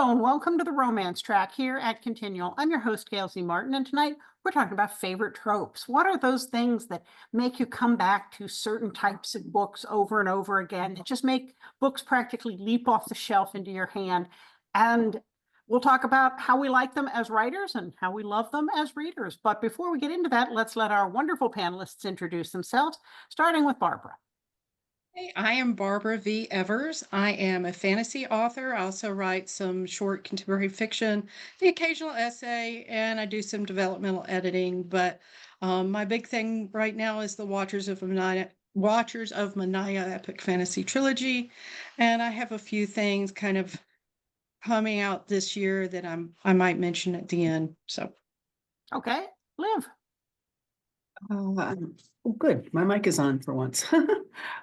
Hello and welcome to the Romance Track here at Continual. I'm your host, Gail Z. Martin, and tonight we're talking about favorite tropes. What are those things that make you come back to certain types of books over and over again, that just make books practically leap off the shelf into your hand? And we'll talk about how we like them as writers and how we love them as readers. But before we get into that, let's let our wonderful panelists introduce themselves, starting with Barbara. Hey, I am Barbara V. Evers. I am a fantasy author. I also write some short contemporary fiction, the occasional essay, and I do some developmental editing. But my big thing right now is the Watchers of Manaya epic fantasy trilogy, and I have a few things kind of coming out this year that I might mention at the end. So, Okay, Liv. Good. My mic is on for once.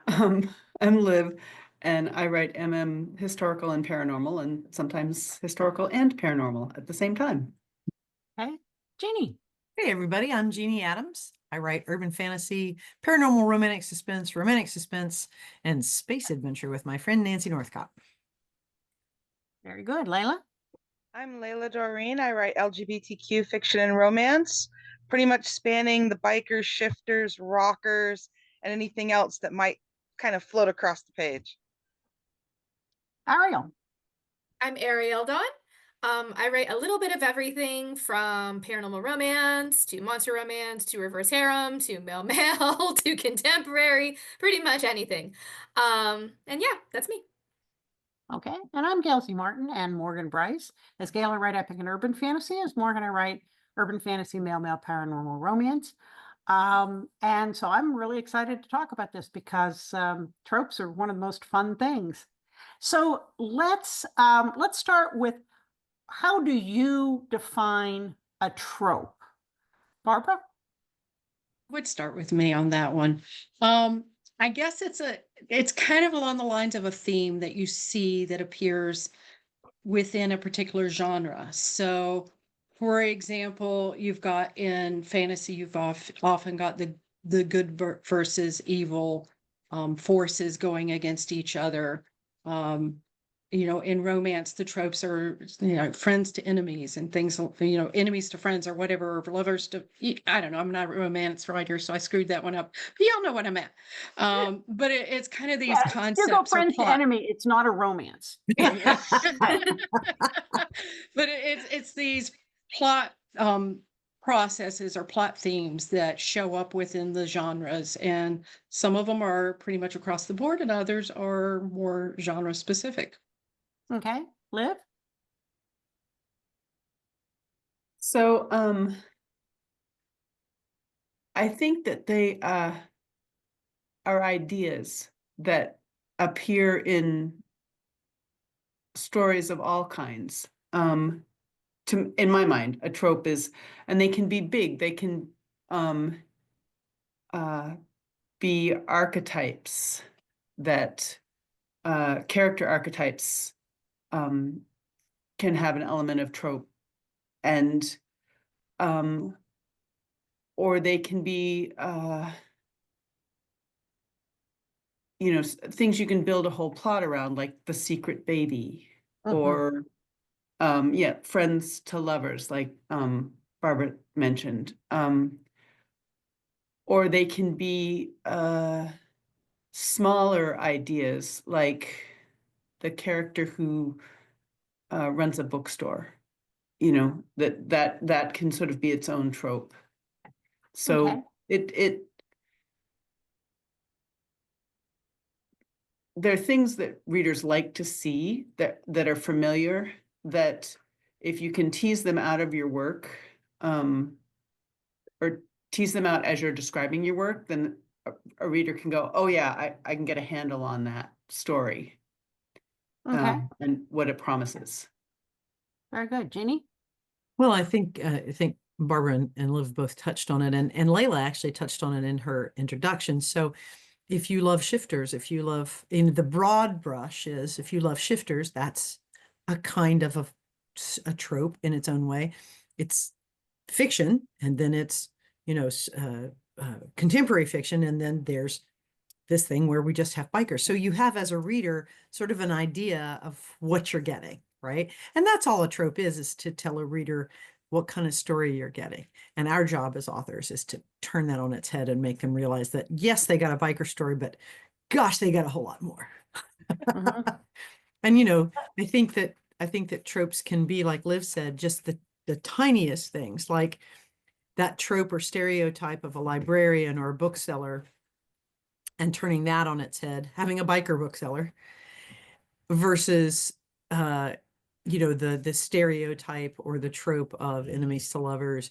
I'm Liv, and I write historical and paranormal, and sometimes historical and paranormal at the same time. Okay, Jeannie. Hey everybody, I'm Jeanne Adams. I write urban fantasy, paranormal romantic suspense, and space adventure with my friend Nancy Northcott. Very good. Layla. I'm Layla Dorine. I write LGBTQ fiction and romance, pretty much spanning the bikers, shifters, rockers, and anything else that might kind of float across the page. Ariel. I'm Ariel Dawn. I write a little bit of everything from paranormal romance to monster romance to reverse harem to male to contemporary, pretty much anything. And yeah, that's me. Okay, and I'm Gail Z. Martin and Morgan Brice. As Gail, I write epic and urban fantasy. As Morgan, I write urban fantasy, male paranormal romance. And so I'm really excited to talk about this because tropes are one of the most fun things. So let's start with, how do you define a trope? Barbara? would start with me on that one. I guess it's kind of along the lines of a theme that you see that appears within a particular genre. So, for example, you've got in fantasy, you've often got the good versus evil forces going against each other. In romance, the tropes are, friends to enemies and things, enemies to friends or whatever, or lovers to, I don't know, I'm not a romance writer, so I screwed that one up. But y'all know what I meant. But it's kind of these concepts. You go friends to enemy, it's not a romance. But it's these plot processes or plot themes that show up within the genres, and some of them are pretty much across the board and others are more genre specific. Okay, Liv? So, I think that they are ideas that appear in stories of all kinds. In my mind, a trope is, and they can be big. They can be archetypes that character archetypes can have an element of trope, and or they can be things you can build a whole plot around, like the secret baby, or friends to lovers, like Barbara mentioned, or they can be smaller ideas, like the character who runs a bookstore, that can sort of be its own trope. So there are things that readers like to see that are familiar, that if you can tease them out of your work, or tease them out as you're describing your work, then a reader can go, oh yeah, I can get a handle on that story. And what it promises. Very good. Jeannie? Well, I think Barbara and Liv both touched on it, and Layla actually touched on it in her introduction. So if you love shifters, if you love, in the broad brush is, if you love shifters, that's a kind of a trope in its own way. It's fiction, and then it's, contemporary fiction, and then there's this thing where we just have bikers. So you have, as a reader, sort of an idea of what you're getting. right? And that's all a trope is to tell a reader what kind of story you're getting. And our job as authors is to turn that on its head and make them realize that, yes, they got a biker story, but gosh, they got a whole lot more. Mhm. And, you know, I think that tropes can be, like Liv said, just the tiniest things, like that trope or stereotype of a librarian or a bookseller, and turning that on its head, having a biker bookseller versus you know, the stereotype or the trope of enemies to lovers.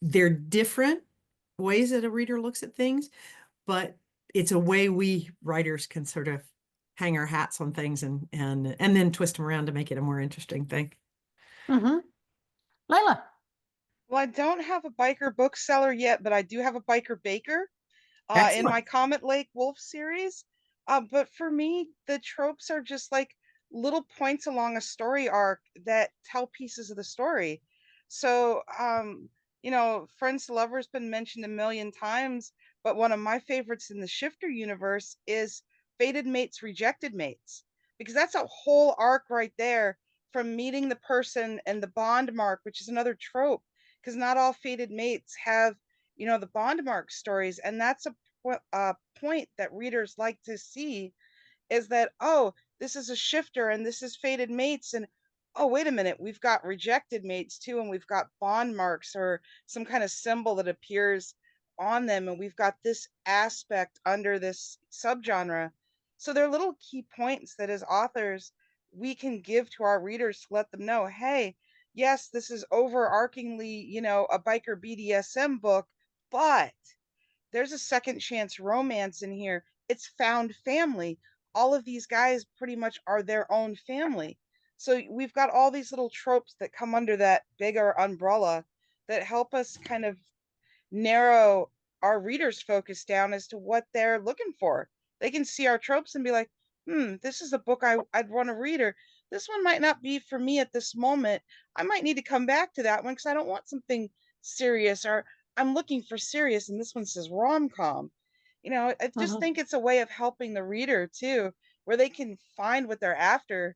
They're different ways that a reader looks at things, but it's a way we writers can sort of hang our hats on things and then twist them around to make it a more interesting thing. Mhm. Layla. Well, I don't have a biker bookseller yet, but I do have a biker baker in Excellent. my Comet Lake Wolf series. But for me, the tropes are just like little points along a story arc that tell pieces of the story. So, you know, Friends to Lovers been mentioned a million times, but one of my favorites in the Shifter universe is Fated Mates, Rejected Mates, because that's a whole arc right there, from meeting the person and the bond mark, which is another trope, because not all fated mates have, you know, the bond mark stories. And that's a point that readers like to see, is that, oh, this is a shifter and this is fated mates. And oh, wait a minute, we've got rejected mates too. And we've got bond marks or some kind of symbol that appears on them. And we've got this aspect under this subgenre. So they're little key points that as authors, we can give to our readers to let them know, hey, yes, this is overarchingly, you know, a biker BDSM book, but there's a second chance romance in here. It's found family. All of these guys pretty much are their own family. So we've got all these little tropes that come under that bigger umbrella that help us kind of narrow our readers' focus down as to what they're looking for. They can see our tropes and be like, this is a book I'd want to read, or this one might not be for me at this moment. I might need to come back to that one because I don't want something serious, or I'm looking for serious and this one says rom-com. You know, I just Mhm. think it's a way of helping the reader too, where they can find what they're after.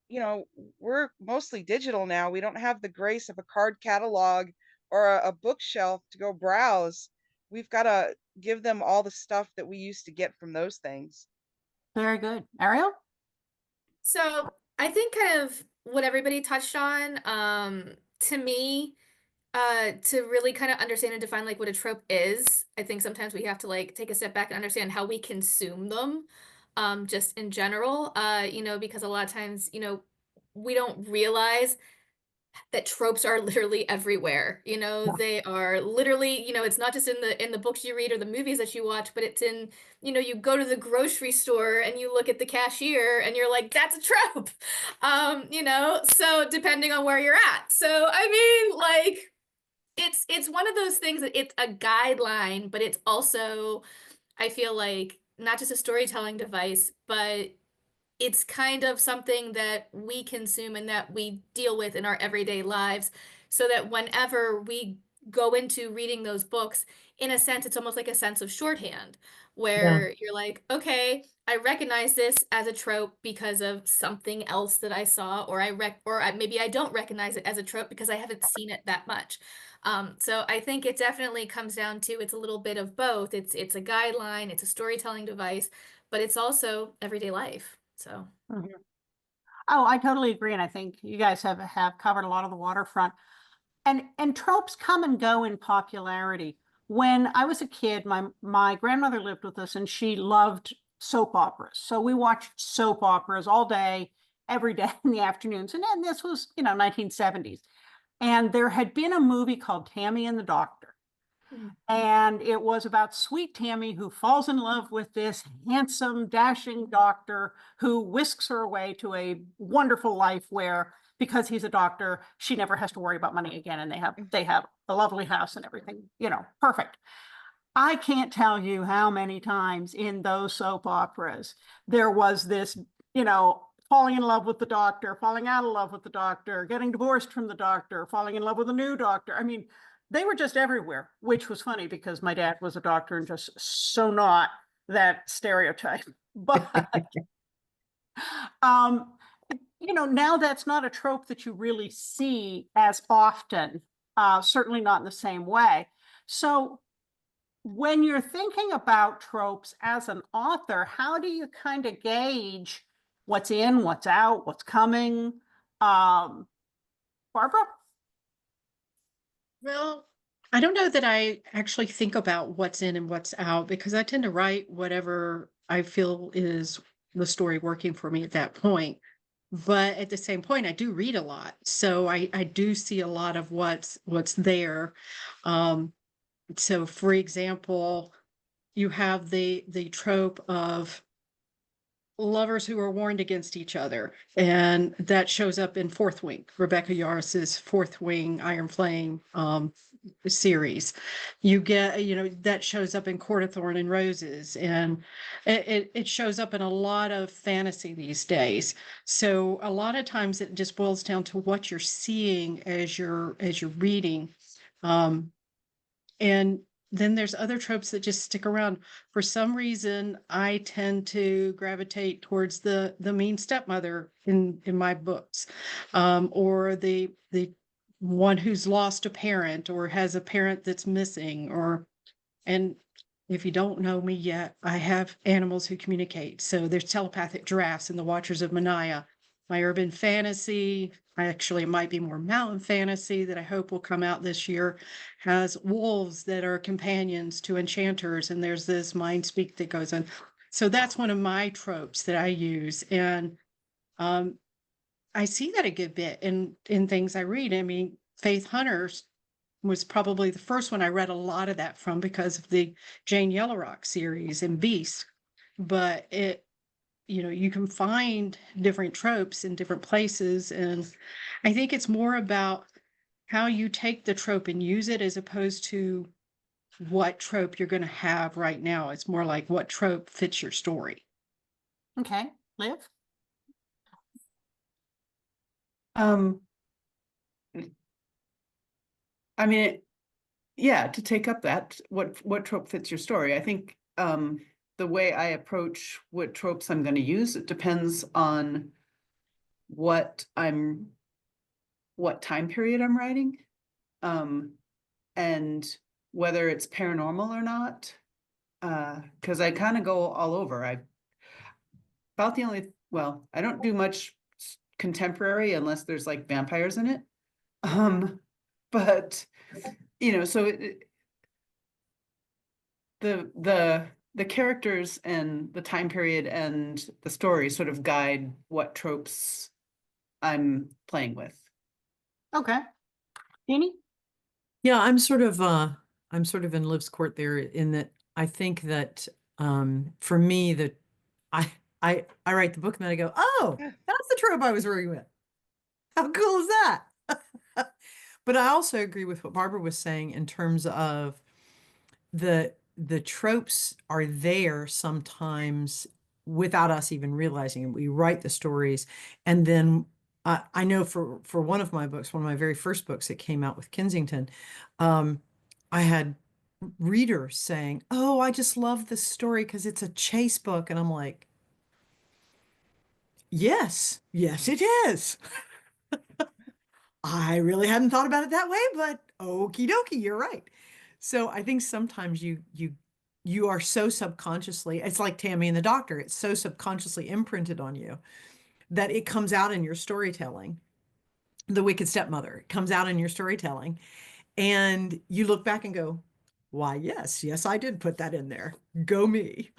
You know, we're mostly digital now. We don't have the grace of a card catalog or a bookshelf to go browse. We've got to give them all the stuff that we used to get from those things. Very good. Ariel? So I think kind of what everybody touched on, to me, to really kind of understand and define like what a trope is, I think sometimes we have to like take a step back and understand how we consume them, just in general, you know, because a lot of times, you know, we don't realize that tropes are literally everywhere. You know, Yeah. they are literally, you know, it's not just in the books you read or the movies that you watch, but it's in, you know, you go to the grocery store and you look at the cashier and you're like, that's a trope. You know, so depending on where you're at. So I mean, like it's one of those things that it's a guideline, but it's also, I feel like, not just a storytelling device, but it's kind of something that we consume and that we deal with in our everyday lives, so that whenever we go into reading those books, in a sense, it's almost like a sense of shorthand, Yeah. where you're like, okay, I recognize this as a trope because of something else that I saw, or maybe I don't recognize it as a trope because I haven't seen it that much. So I think it definitely comes down to, it's a little bit of both. It's a guideline, it's a storytelling device, but it's also everyday life. So Mhm. Oh, I totally agree. And I think you guys have covered a lot of the waterfront. And tropes come and go in popularity. When I was a kid, my grandmother lived with us and she loved soap operas. So we watched soap operas all day, every day in the afternoons. And then this was, you know, 1970s. And there had been a movie called Tammy and the Doctor. And it was about sweet Tammy, who falls in love with this handsome, dashing doctor who whisks her away to a wonderful life where, because he's a doctor, she never has to worry about money again. And they have a lovely house and everything, you know, perfect. I can't tell you how many times in those soap operas there was this, you know, falling in love with the doctor, falling out of love with the doctor, getting divorced from the doctor, falling in love with a new doctor. I mean, they were just everywhere, which was funny because my dad was a doctor and just so not that stereotype. But um, you know, now that's not a trope that you really see as often, certainly not in the same way. So when you're thinking about tropes as an author, how do you kind of gauge what's in, what's out, what's coming? Barbara? Well, I don't know that I actually think about what's in and what's out because I tend to write whatever I feel is the story working for me at that point. But at the same point, I do read a lot. So I do see a lot of what's there. Um, so for example, you have the trope of lovers who are warned against each other, and that shows up in Fourth Wing, Rebecca Yarris's Fourth Wing Iron Flame series. You get, you know, that shows up in Court of Thorn and Roses, and it shows up in a lot of fantasy these days. So a lot of times it just boils down to what you're seeing as you're reading. And then there's other tropes that just stick around. For some reason, I tend to gravitate towards the mean stepmother in my books, or the one who's lost a parent or has a parent that's missing, or and if you don't know me yet, I have animals who communicate. So there's telepathic giraffes in the Watchers of Manaya. My urban fantasy, actually, it might be more mountain fantasy that I hope will come out this year, has wolves that are companions to enchanters, and there's this mind speak that goes on. So that's one of my tropes that I use, and I see that a good bit in things I read. I mean, Faith Hunters was probably the first one I read a lot of that from because of the Jane Yellowrock series and Beast. But you know, you can find different tropes in different places. And I think it's more about how you take the trope and use it as opposed to what trope you're going to have right now. It's more like what trope fits your story. Okay, Liv? I mean, yeah, to take up that, what trope fits your story? I think the way I approach what tropes I'm going to use, it depends on what time period I'm writing, and whether it's paranormal or not. Because I kind of go all over. I don't do much contemporary unless there's like vampires in it. But you know, so the characters and the time period and the story sort of guide what tropes I'm playing with. Okay. Jeannie? Yeah, I'm sort of in Liv's court there in that I think that for me that I write the book and then I go, oh, that's the trope I was working with. How cool is that? But I also agree with what Barbara was saying in terms of the tropes are there sometimes without us even realizing it. We write the stories, and then I know for one of my books, one of my very first books that came out with Kensington, I had readers saying, "Oh, I just love this story because it's a chase book," and I'm like, "Yes, yes, it is." I really hadn't thought about it that way, but okie dokie, you're right. So I think sometimes you are so subconsciously, it's like Tammy and the Doctor, it's so subconsciously imprinted on you that it comes out in your storytelling. The Wicked Stepmother comes out in your storytelling, and you look back and go, why, yes, I did put that in there. Go me.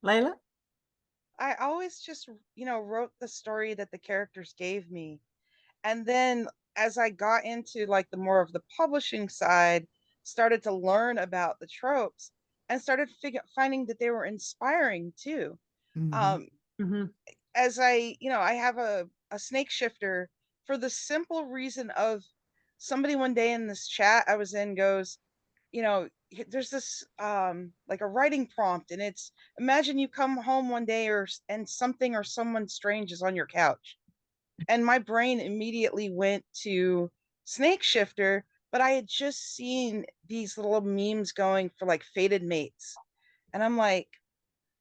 Layla? I always just, wrote the story that the characters gave me. And then as I got into like the more of the publishing side, started to learn about the tropes and started finding that they were inspiring too. Mhm. Um, as I have a snake shifter for the simple reason of somebody one day in this chat I was in goes, there's this like a writing prompt, and it's imagine you come home one day and something or someone strange is on your couch. And my brain immediately went to snake shifter, but I had just seen these little memes going for like fated mates. And I'm like,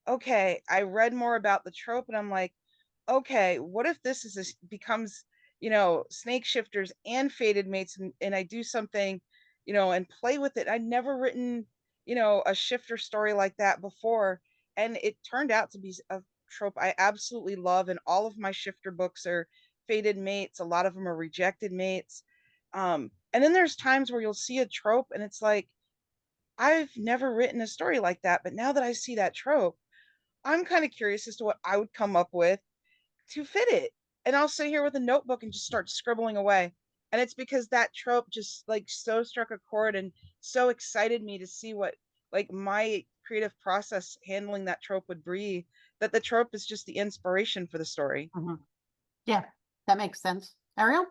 okay, I read more about the trope and I'm like, okay, what if this becomes, snake shifters and fated mates, and I do something, and play with it. I'd never written, a shifter story like that before. And it turned out to be a trope I absolutely love. And all of my shifter books are fated mates. A lot of them are rejected mates. And then there's times where you'll see a trope and it's like, I've never written a story like that. But now that I see that trope, I'm kind of curious as to what I would come up with to fit it. And I'll sit here with a notebook and just start scribbling away. And it's because that trope just like so struck a chord and so excited me to see what like my creative process handling that trope would be, that the trope is just the inspiration for the story. Mhm. Yeah, that makes sense. Ariel?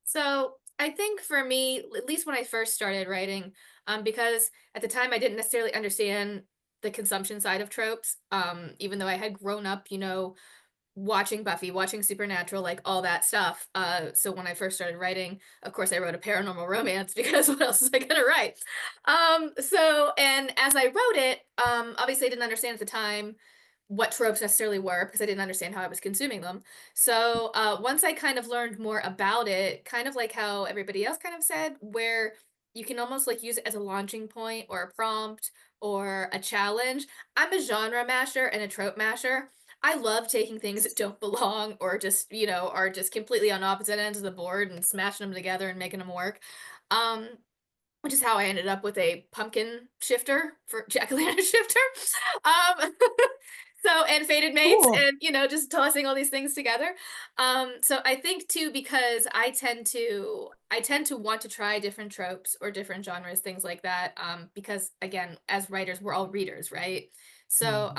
So I think for me, at least when I first started writing, because at the time I didn't necessarily understand the consumption side of tropes, even though I had grown up, watching Buffy, watching Supernatural, like all that stuff. So when I first started writing, of course, I wrote a paranormal romance because what else was I gonna write? And as I wrote it, obviously I didn't understand at the time what tropes necessarily were because I didn't understand how I was consuming them. So once I kind of learned more about it, kind of like how everybody else kind of said, where you can almost like use it as a launching point or a prompt or a challenge. I'm a genre masher and a trope masher. I love taking things that don't belong or just, are just completely on opposite ends of the board and smashing them together and making them work. Um, which is how I ended up with a pumpkin shifter for Jack-o'-lantern shifter. Um, and fated mates Cool. and, just tossing all these things together. So I think too, because I tend to want to try different tropes or different genres, things like that. Because again, as writers, we're all readers, right? So,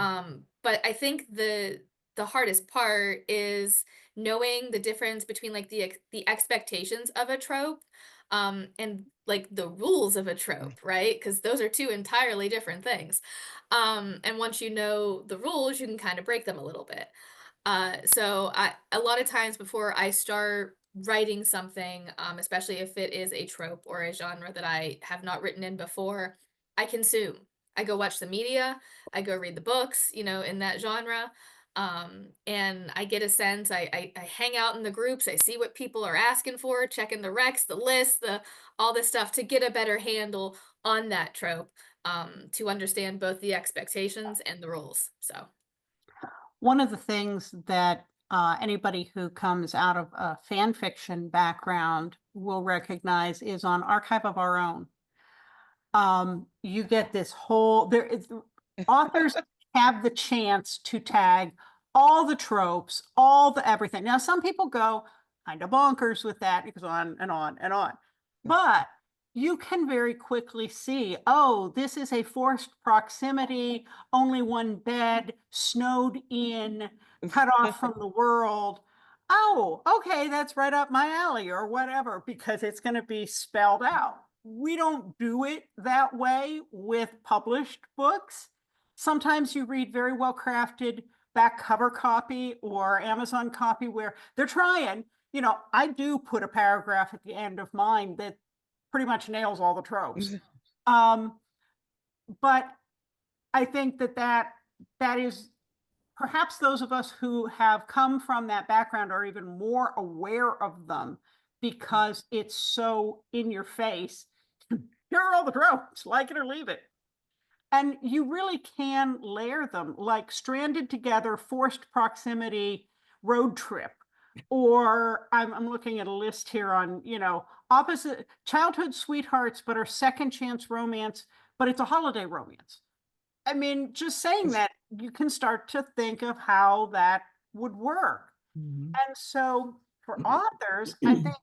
but I think the hardest part is knowing the difference between like the expectations of a trope and like the rules of a trope, right? Because those are two entirely different things. And once you know the rules, you can kind of break them a little bit. A lot of times before I start writing something, especially if it is a trope or a genre that I have not written in before, I consume. I go watch the media, I go read the books, in that genre. And I get a sense, I hang out in the groups, I see what people are asking for, checking the recs, the lists, all this stuff to get a better handle on that trope, to understand both the expectations and the rules. So One of the things that anybody who comes out of a fan fiction background will recognize is on Archive of Our Own. You get this whole, authors have the chance to tag all the tropes, all the everything. Now, some people go kind of bonkers with that. It goes on and on and on. But you can very quickly see, oh, this is a forced proximity, only one bed, snowed in, cut off from the world. Oh, okay, that's right up my alley or whatever, because it's going to be spelled out. We don't do it that way with published books. Sometimes you read very well crafted back cover copy or Amazon copy where they're trying, I do put a paragraph at the end of mine that pretty much nails all the tropes. But I think that is perhaps those of us who have come from that background are even more aware of them because it's so in your face. Here are all the tropes, like it or leave it. And you really can layer them like stranded together, forced proximity, road trip. Or I'm looking at a list here on, opposite childhood sweethearts, but are second chance romance, but it's a holiday romance. I mean, just saying that, you can start to think of how that would work. And so for authors, I think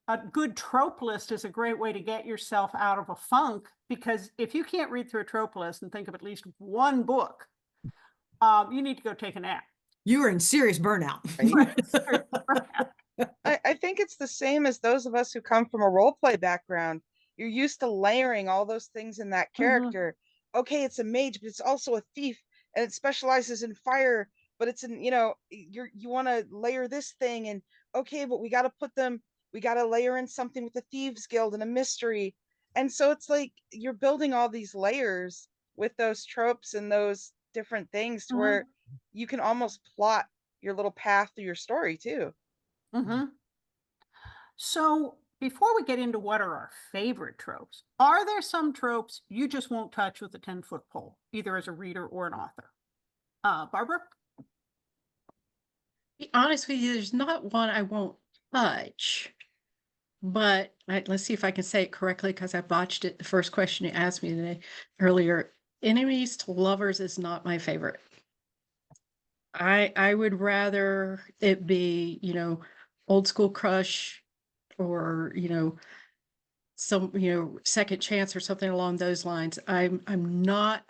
a good trope list is a great way to get yourself out of a funk, because if you can't read through a trope list and think of at least one book, you need to go take a nap. You are in serious burnout. I think it's the same as those of us who come from a role play background. You're used to layering all those things in that character. Okay, it's a mage, but it's also a thief, and it specializes in fire, but it's in, you want to layer this thing, and okay, but we got to layer in something with the Thieves Guild and a mystery. And so it's like you're building all these layers with those tropes and those different things to Mhm. where you can almost plot your little path through your story too. Mm-hmm. So before we get into what are our favorite tropes, are there some tropes you just won't touch with a 10-foot pole, either as a reader or an author? Barbara? Be honest with you, there's not one I won't touch. But let's see if I can say it correctly because I botched it. The first question you asked me today earlier, enemies to lovers is not my favorite. I would rather it be, old school crush or, some, second chance or something along those lines. I'm not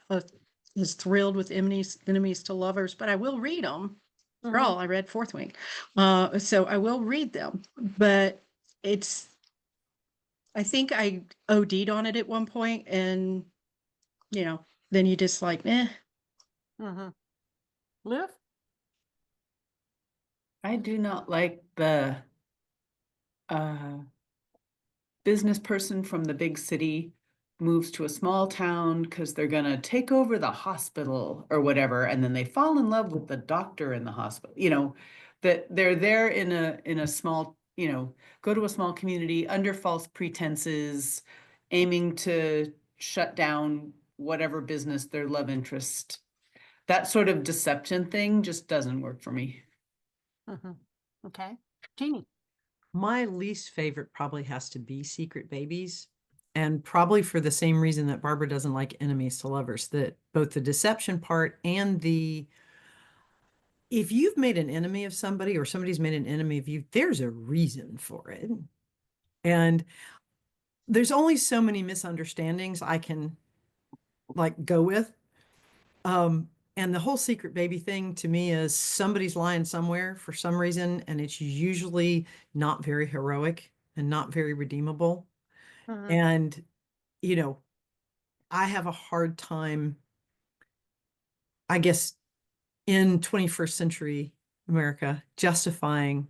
as thrilled with enemies to lovers, but I will read them. After all, I read Fourth Wing. So I will read them, but I think I OD'd on it at one point and, then you just like, eh. Mm-hmm. Liv? I do not like the business person from the big city moves to a small town because they're gonna take over the hospital or whatever, and then they fall in love with the doctor in the hospital. That they're there in a small, go to a small community under false pretenses, aiming to shut down whatever business their love interest. That sort of deception thing just doesn't work for me. Mm-hmm. Okay. Jeannie? My least favorite probably has to be Secret Babies. And probably for the same reason that Barbara doesn't like enemies to lovers, that both the deception part and if you've made an enemy of somebody or somebody's made an enemy of you, there's a reason for it. And there's only so many misunderstandings I can go with. And the whole Secret Baby thing to me is somebody's lying somewhere for some reason, and it's usually not very heroic and not very redeemable. Mm-hmm. And, I have a hard time, I guess, in 21st century America, justifying,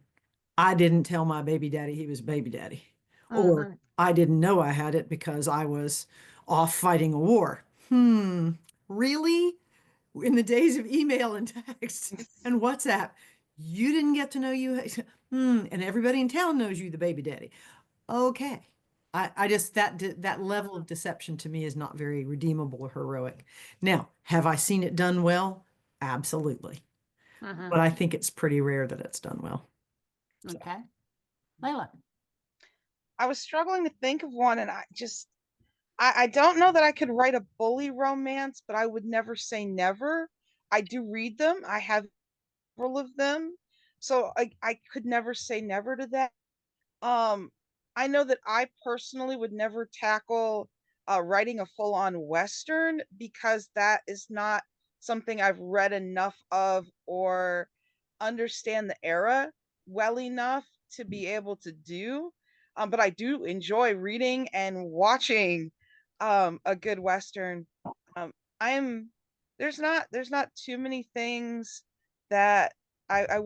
I didn't tell my baby daddy he was baby daddy, or I didn't know I had it because I was off fighting a war. Really? In the days of email and text and WhatsApp, you didn't get to know you, and everybody in town knows you the baby daddy. Okay. I just, that level of deception to me is not very redeemable or heroic. Now, have I seen it done well? Absolutely. Mm-hmm. But I think it's pretty rare that it's done well. Okay. Layla? I was struggling to think of one, and I don't know that I could write a bully romance, but I would never say never. I do read them. I have several of them. So I could never say never to that. I know that I personally would never tackle writing a full-on Western because that is not something I've read enough of or understand the era well enough to be able to do. But I do enjoy reading and watching a good Western. I'm there's not too many things that I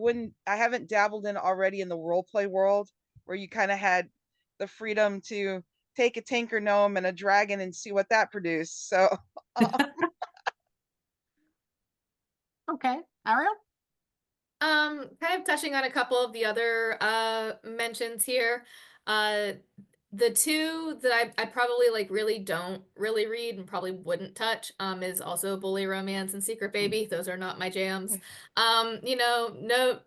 haven't dabbled in already in the role play world where you kind of had the freedom to take a tinker gnome and a dragon and see what that produced. So Okay. Ariel? Kind of touching on a couple of the other mentions here. The two that I probably really don't really read and probably wouldn't touch is also Bully Romance and Secret Baby. Those are not my jams. No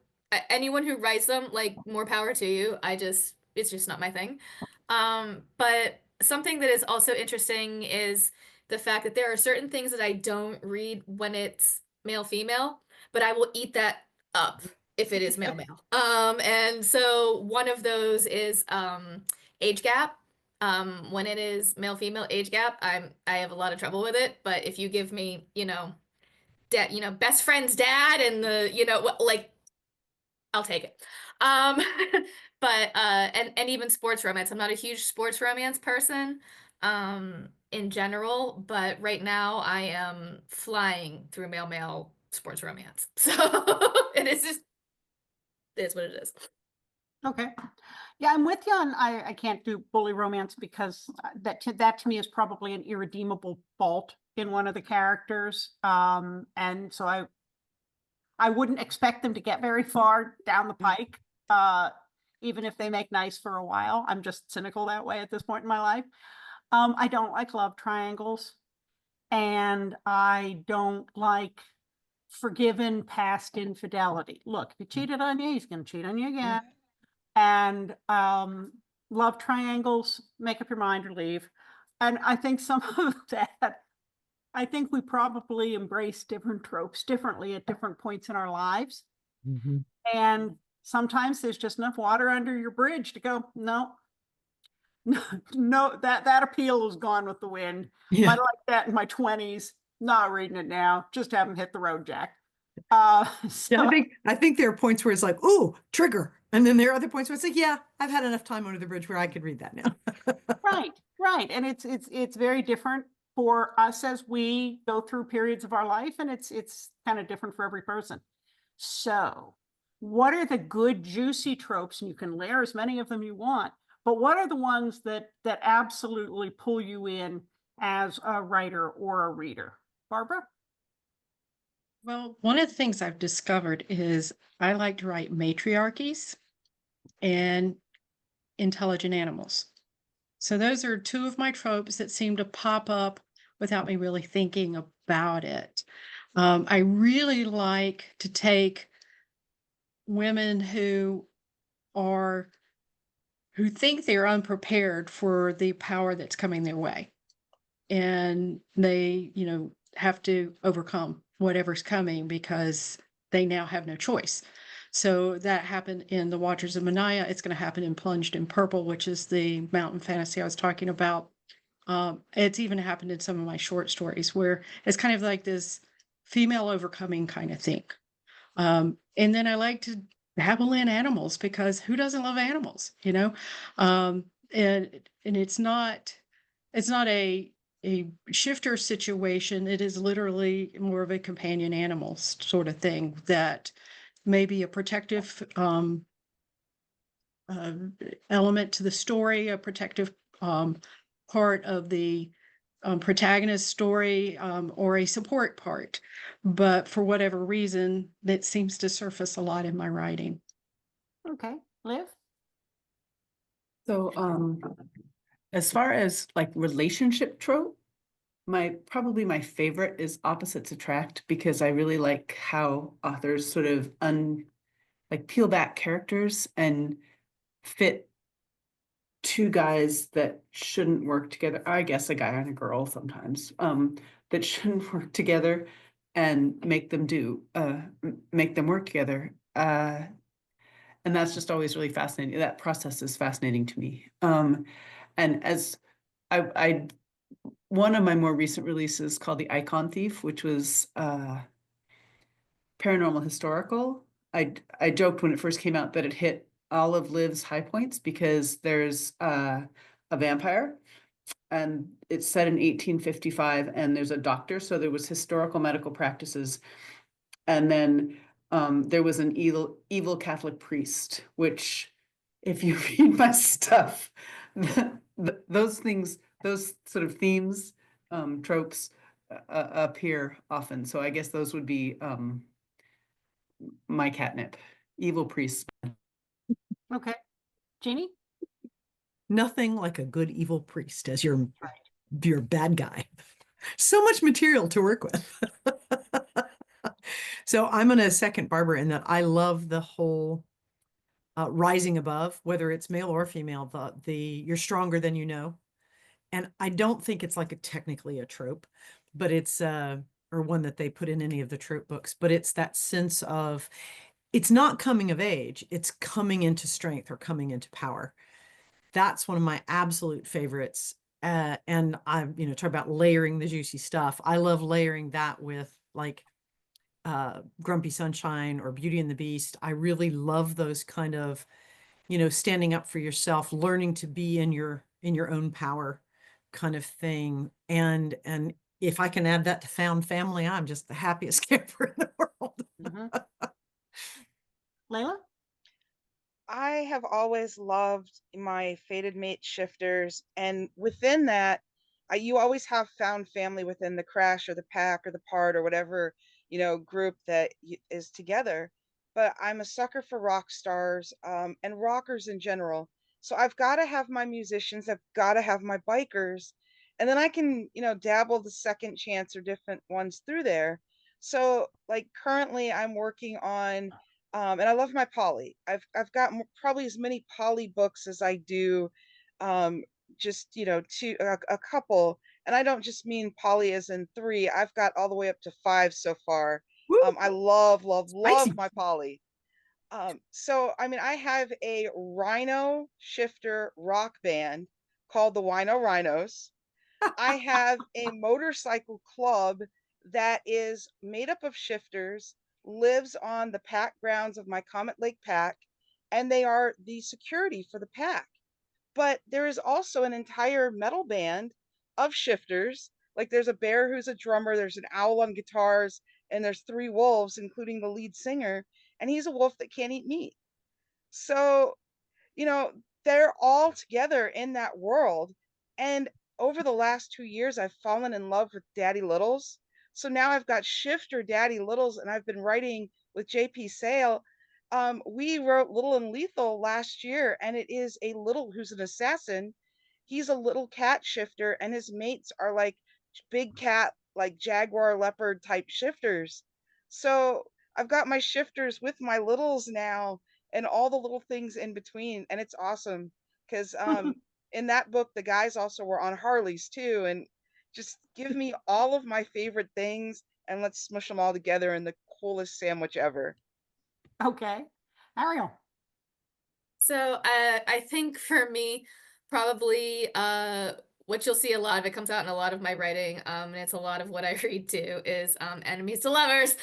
anyone who writes them, more power to you. It's just not my thing. But something that is also interesting is the fact that there are certain things that I don't read when it's male female, but I will eat that up if it is male male. And so one of those is age gap. When it is male female age gap, I have a lot of trouble with it. But if you give me, best friend's dad and I'll take it. Um, but and even sports romance. I'm not a huge sports romance person in general, but right now I am flying through male sports romance. So it is just it's what it is. Okay. Yeah, I'm with you on I can't do bully romance because that to me is probably an irredeemable fault in one of the characters. And so I wouldn't expect them to get very far down the pike, even if they make nice for a while. I'm just cynical that way at this point in my life. I don't like love triangles, and I don't like forgiven past infidelity. Look, if he cheated on you, he's going to cheat on you again. And love triangles, make up your mind or leave. And I think some of that, I think we probably embrace different tropes differently at different points in our lives. Mhm. And sometimes there's just enough water under your bridge to go, no, no, that appeal is gone with the wind. Yeah. Might like that in my 20s, not reading it now, just haven't hit the road, Jack. Yeah, So, I think there are points where it's like, oh, trigger. And then there are other points where it's like, yeah, I've had enough time under the bridge where I could read that now. right. And it's very different for us as we go through periods of our life, and it's kind of different for every person. So what are the good juicy tropes? And you can layer as many of them you want, but what are the ones that absolutely pull you in as a writer or a reader? Barbara? Well, one of the things I've discovered is I like to write matriarchies and intelligent animals. So those are two of my tropes that seem to pop up without me really thinking about it. I really like to take women who think they're unprepared for the power that's coming their way. And they, have to overcome whatever's coming because they now have no choice. So that happened in The Watchers of Mania. It's going to happen in Plunged in Purple, which is the mountain fantasy I was talking about. It's even happened in some of my short stories where it's kind of like this female overcoming kind of thing. And then I like to dabble in animals because who doesn't love animals, and it's not a shifter situation. It is literally more of a companion animal sort of thing that may be a protective element to the story, a protective part of the protagonist story, or a support part. But for whatever reason, that seems to surface a lot in my writing. Okay. Liv? So, as far as like relationship trope, probably my favorite is opposites attract, because I really like how authors sort of peel back characters and fit two guys that shouldn't work together. I guess a guy and a girl sometimes, that shouldn't work together, and make them work together. And that's just always really fascinating. That process is fascinating to me. And as I one of my more recent releases called The Icon Thief, which was paranormal historical. I joked when it first came out that it hit all of Liv's high points because there's a vampire, and it's set in 1855, and there's a doctor, so there was historical medical practices, and then there was an evil Catholic priest, which, if you read my stuff, those things, those sort of themes, tropes appear often. So I guess those would be my catnip. Evil priest. Okay. Jeannie? Nothing like a good evil priest as your bad guy. So much material to work with. So I'm going to second Barbara in that I love the whole rising above, whether it's male or female, the you're stronger than you know. And I don't think it's like technically a trope, but it's or one that they put in any of the trope books, but it's that sense of, it's not coming of age, it's coming into strength or coming into power. That's one of my absolute favorites. And I'm, talk about layering the juicy stuff. I love layering that with like Grumpy Sunshine or Beauty and the Beast. I really love those kind of, standing up for yourself, learning to be in your own power kind of thing. And if I can add that to Found Family, I'm just the happiest camper in the world. Layla? I have always loved my fated mate shifters, and within that, you always have found family within the crash or the pack or the part or whatever, group that is together. But I'm a sucker for rock stars, and rockers in general. So I've got to have my musicians, I've got to have my bikers, and then I can, dabble the second chance or different ones through there. So like currently I'm working on, and I love my poly. I've got probably as many poly books as I do, um, just a couple, and I don't just mean poly as in three. I've got all the way up to five so far. Woo! I love love Spicy. love my poly. So I mean, I have a rhino shifter rock band called the Wino Rhinos. I have a motorcycle club that is made up of shifters, lives on the pack grounds of my Comet Lake pack, and they are the security for the pack. But there is also an entire metal band of shifters. Like there's a bear who's a drummer, there's an owl on guitars, and there's three wolves, including the lead singer, and he's a wolf that can't eat meat. So, you know, they're all together in that world. And over the last 2 years, I've fallen in love with Daddy Littles. So now I've got Shifter Daddy Littles, and I've been writing with JP Sale. We wrote Little and Lethal last year, and it is a little who's an assassin. He's a little cat shifter, and his mates are like big cat, like jaguar leopard type shifters. So I've got my shifters with my littles now, and all the little things in between, and it's awesome because in that book the guys also were on Harleys too, and just give me all of my favorite things and let's smush them all together in the coolest sandwich ever. Okay. Ariel. So I think for me, probably what you'll see a lot of, it comes out in a lot of my writing, and it's a lot of what I read too, is enemies to lovers,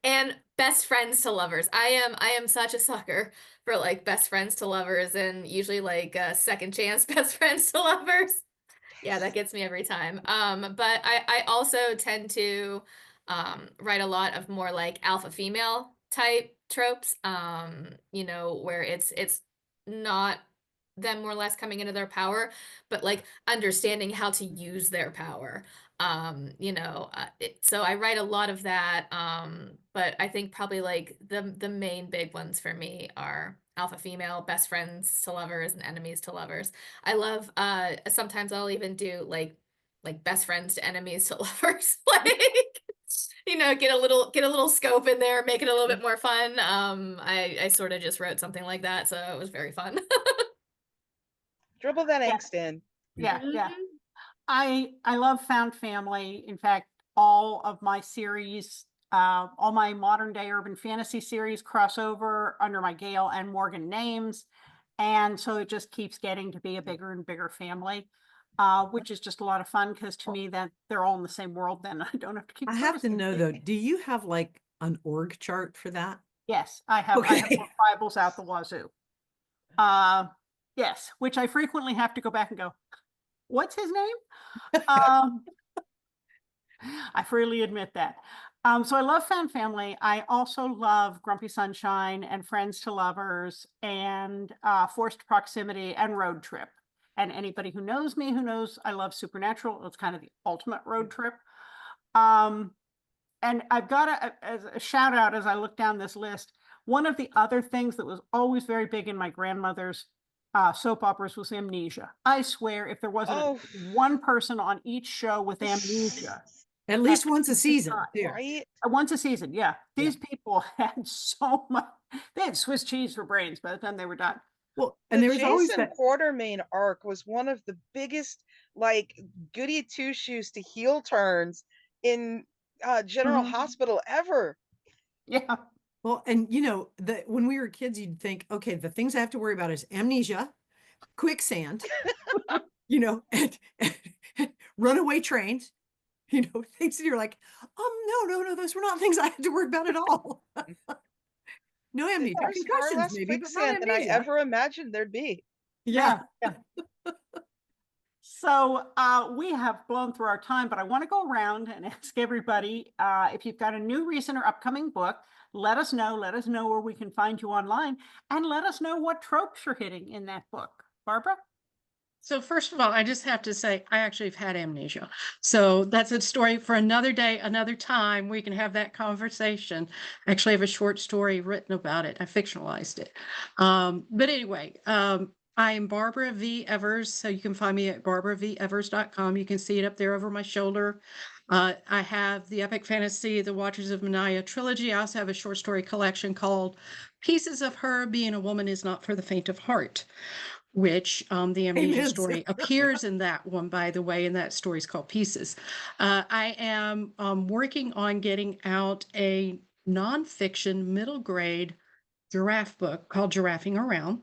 and best friends to lovers. I am such a sucker for like best friends to lovers, and usually like second chance best friends to lovers. Yeah, that gets me every time. But I also tend to write a lot of more like alpha female type tropes, where it's not them more or less coming into their power, but like understanding how to use their power. So I write a lot of that. But I think probably like the main big ones for me are alpha female, best friends to lovers, and enemies to lovers. I love sometimes I'll even do like best friends to enemies to lovers. Like get a little scope in there, make it a little bit more fun. I sort of just wrote something like that, so it was very fun. Dribble that Yeah. angst in. Yeah, yeah. Mhm. I love found family. In fact, all of my series, all my modern day urban fantasy series cross over under my Gail and Morgan names. And so it just keeps getting to be a bigger and bigger family, which is just a lot of fun because to me that they're all in the same world, then I don't have to keep I have to noticing know though, things. do you have like an org chart for that? Yes, I have Okay. more Bibles out the wazoo. Yes, which I frequently have to go back and go, what's his name? I freely admit that. So I love found family. I also love Grumpy Sunshine and Friends to Lovers and Forced Proximity and Road Trip. And anybody who knows me, who knows I love Supernatural, it's kind of the ultimate road trip. And I've got as a shout out as I look down this list, one of the other things that was always very big in my grandmother's soap operas was amnesia. I swear, if there wasn't Oh, one person on each show with amnesia, At least once a season. too. right? once a season, yeah. Yeah. These people had so much. They had Swiss cheese for brains by the time they were done. Well, and The there was always Jason that. Quartermain arc was one of the biggest, like, goody two shoes to heel turns in General Mhm. Hospital ever. Yeah, Well, and when we were kids, you'd think, okay, the things I have to worry about is amnesia, quicksand, and runaway trains, things that you're like, no, those were not things I had to worry about at all. No amnesia, There's far concussions less maybe, but not quicksand than I amnesia. ever imagined there'd be. Yeah. So we have blown through our time, but I want to go around and ask everybody if you've got a new, recent, or upcoming book. Let us know. Let us know where we can find you online, and let us know what tropes you're hitting in that book. Barbara? So first of all, I just have to say, I actually have had amnesia. So that's a story for another day, another time. We can have that conversation. I actually have a short story written about it. I fictionalized it. But anyway, I am Barbara V. Evers. So you can find me at barbaraevers.com. You can see it up there over my shoulder. I have the epic fantasy, The Watchers of Manaya trilogy. I also have a short story collection called Pieces of Her. Being a Woman is Not for the Faint of Heart, which the amnesia Amen, story sister. appears in that one, by the way, and that story is called Pieces. I am working on getting out a nonfiction middle grade giraffe book called Giraffing Around.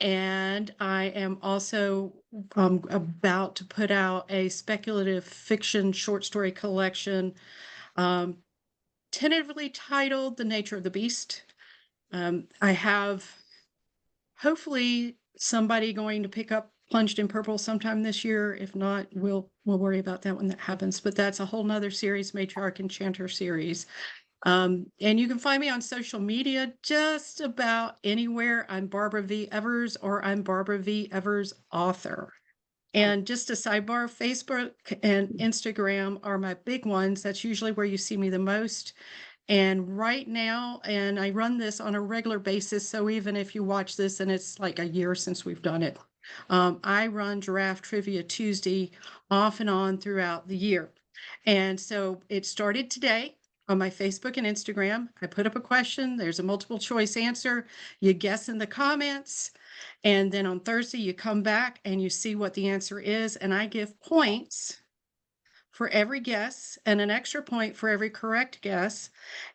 And I am also about to put out a speculative fiction short story collection, um, tentatively titled The Nature of the Beast. I have hopefully somebody going to pick up Plunged in Purple sometime this year. If not, we'll worry about that when that happens. But that's a whole nother series, Matriarch Enchanter series. And you can find me on social media just about anywhere. I'm Barbara V. Evers, or I'm Barbara V. Evers author. And just a sidebar, Facebook and Instagram are my big ones. That's usually where you see me the most. And right now, and I run this on a regular basis, so even if you watch this and it's like a year since we've done it, I run Giraffe Trivia Tuesday off and on throughout the year. And so it started today on my Facebook and Instagram. I put up a question. There's a multiple choice answer. You guess in the comments. And then on Thursday, you come back and you see what the answer is. And I give points for every guess and an extra point for every correct guess.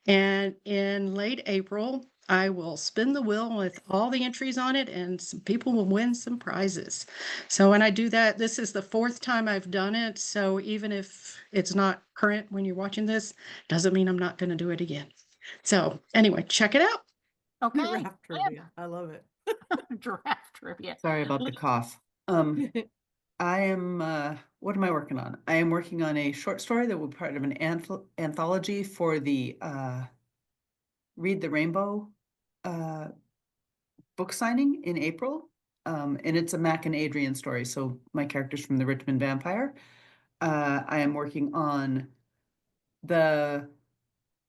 And in late April, I will spin the wheel with all the entries on it, and some people will win some prizes. So when I do that, this is the 4th time I've done it. So even if it's not current when you're watching this, doesn't mean I'm not going to do it again. So anyway, check it out. Okay. Giraffe trivia. I love it. Giraffe trivia. Sorry about the cough. I am, what am I working on? I am working on a short story that will be part of an anthology for the Read the Rainbow book signing in April. And it's a Mac and Adrian story. So my character's from the Richmond Vampire. I am working on the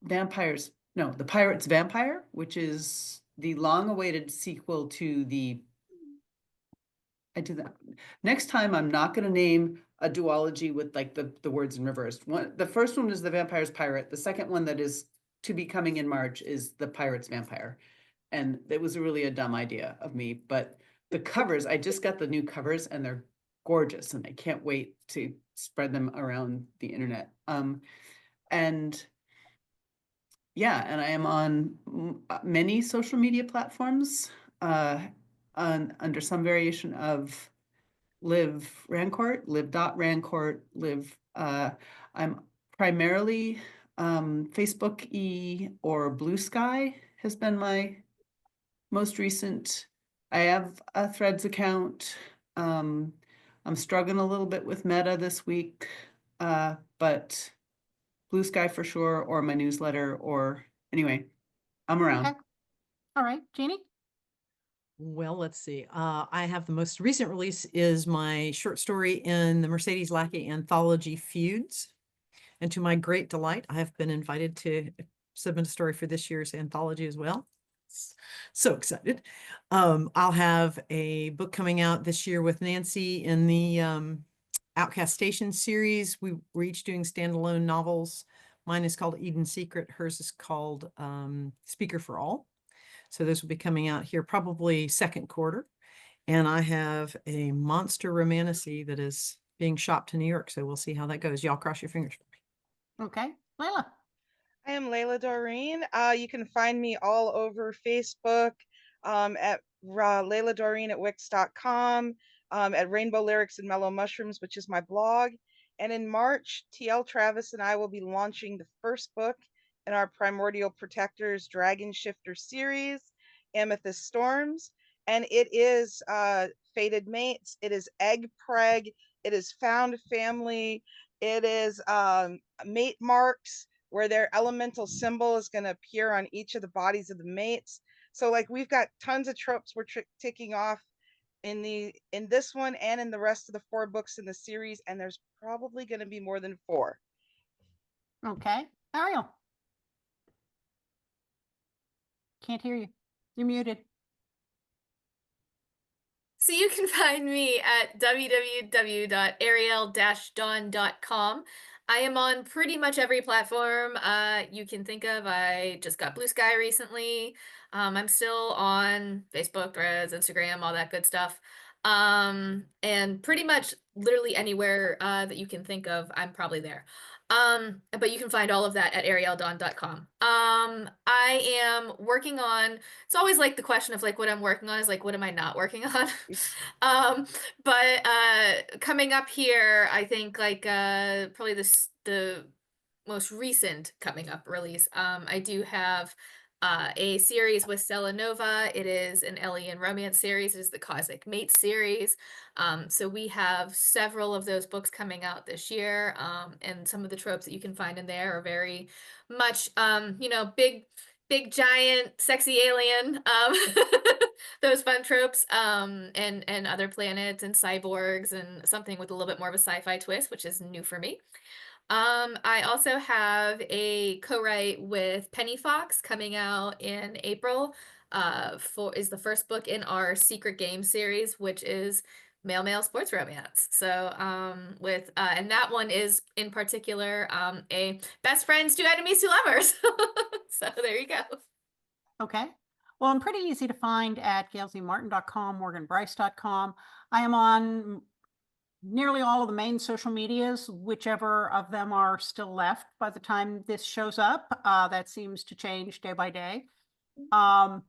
Pirate's Vampire, which is the long-awaited sequel to I do that. Next time, I'm not going to name a duology with like the words in reverse. The first one is The Vampire's Pirate. The second one that is to be coming in March is The Pirate's Vampire. And it was really a dumb idea of me, but the covers, I just got the new covers and they're gorgeous and I can't wait to spread them around the internet. And yeah, and I am on many social media platforms under some variation of live Rancourt, I'm primarily Facebook or Blue Sky has been my most recent. I have a Threads account. I'm struggling a little bit with Meta this week, but Blue Sky for sure, or my newsletter, or anyway, I'm around. Okay. All right, Jeannie? Well, let's see. I have the most recent release is my short story in the Mercedes Lackey anthology Feuds. And to my great delight, I have been invited to submit a story for this year's anthology as well. So excited. I'll have a book coming out this year with Nancy in the Outcast Station series. We're each doing standalone novels. Mine is called Eden Secret. Hers is called Speaker for All. So this will be coming out here probably second quarter. And I have a monster romantasy that is being shopped to New York. So we'll see how that goes. Y'all cross your fingers for me. Okay. Layla? I am Layla Dorine. You can find me all over Facebook, at Layla Dorine at Wix.com, at Rainbow Lyrics and Mellow Mushrooms, which is my blog. And in March, TL Travis and I will be launching the first book in our Primordial Protectors Dragon Shifter series, Amethyst Storms. And it is Fated Mates, it is Egg Preg, it is Found Family, it is mate marks, where their elemental symbol is going to appear on each of the bodies of the mates. So like we've got tons of tropes we're ticking off in this one and in the rest of the 4 books in the series, and there's probably going to be more than 4. Okay, Ariel. Can't hear you. You're muted. So you can find me at www.ariel-dawn.com. I am on pretty much every platform you can think of. I just got Blue Sky recently. I'm still on Facebook, Threads, Instagram, all that good stuff. And pretty much literally anywhere that you can think of, I'm probably there. But you can find all of that at arieldawn.com. I am working on, it's always like the question of like what I'm working on is like, what am I not working on? But coming up here, I think like probably the most recent coming up release, I do have a series with Stella Nova. It is an alien romance series. It is the Cosmic Mate series. So we have several of those books coming out this year. And some of the tropes that you can find in there are very much, you know, big giant sexy alien, those fun tropes, and other planets and cyborgs and something with a little bit more of a sci-fi twist, which is new for me. I also have a co-write with Penny Fox coming out in April. Is the first book in our Secret Game series, which is male sports romance. So with and that one is in particular a best friends, 2 enemies, 2 lovers. So there you go. Okay. Well, I'm pretty easy to find at gailzmartin.com, morganbrice.com. I am on nearly all of the main social medias, whichever of them are still left by the time this shows up. That seems to change day by day. And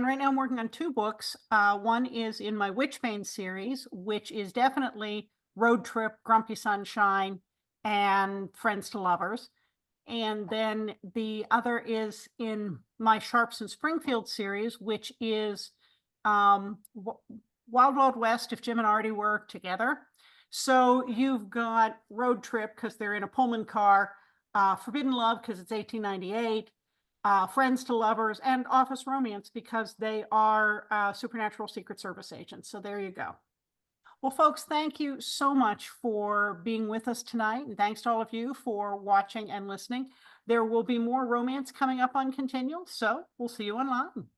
right now I'm working on 2 books. One is in my Witchbane series, which is definitely Road Trip, Grumpy Sunshine, and Friends to Lovers. And then the other is in my Sharps and Springfield series, which is Wild Wild West if Jim and Artie were together. So you've got Road Trip because they're in a Pullman car, Forbidden Love because it's 1898, Friends to Lovers, and Office Romance because they are Supernatural Secret Service agents. So there you go. Well, folks, thank you so much for being with us tonight. And thanks to all of you for watching and listening. There will be more romance coming up on Continual, so we'll see you online.